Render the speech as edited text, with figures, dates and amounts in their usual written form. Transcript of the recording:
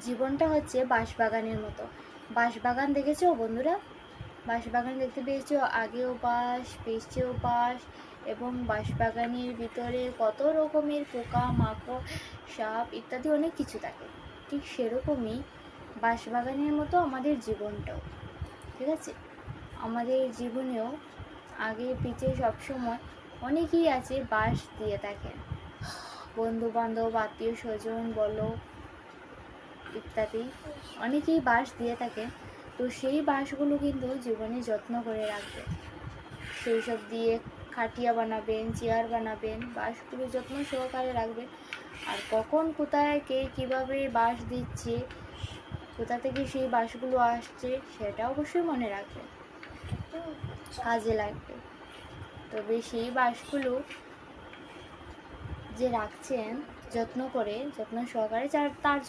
জীবনটা হচ্ছে বাঁশবাগানের মতো। বাঁশবাগান দেখেছো বন্ধুরা? বাঁশবাগান দেখতে পেয়েছো? আগেও বাঁশ, পিছেও বাঁশ, এবং বাঁশবাগানের ভিতরে কত রকমের পোকা মাকড়, সাপ ইত্যাদি অনেক কিছু থাকে। ঠিক সেরকমই বাঁশবাগানের মতো আমাদের জীবনটাও, ঠিক আছে? আমাদের জীবনেও আগে পিছে সবসময় অনেকেই আছে বাঁশ দিয়ে থাকেন, বন্ধু বান্ধব, আত্মীয় স্বজন বলো ইত্যাদি, অনেকেই বাঁশ দিয়ে থাকে। তো সেই বাঁশগুলো কিন্তু জীবনে যত্ন করে রাখবে, সেই সব দিয়ে খাটিয়া বানাবেন, চেয়ার বানাবেন, বাঁশগুলো যত্ন সহকারে রাখবেন। আর কখন কোথায় কে কীভাবে বাঁশ দিচ্ছে, কোথা থেকে সেই বাঁশগুলো আসছে, সেটা অবশ্যই মনে রাখবেন, কাজে লাগবে। তবে সেই বাঁশগুলো যে রাখছেন যত্ন করে, যত্ন সহকারে, তার জন্য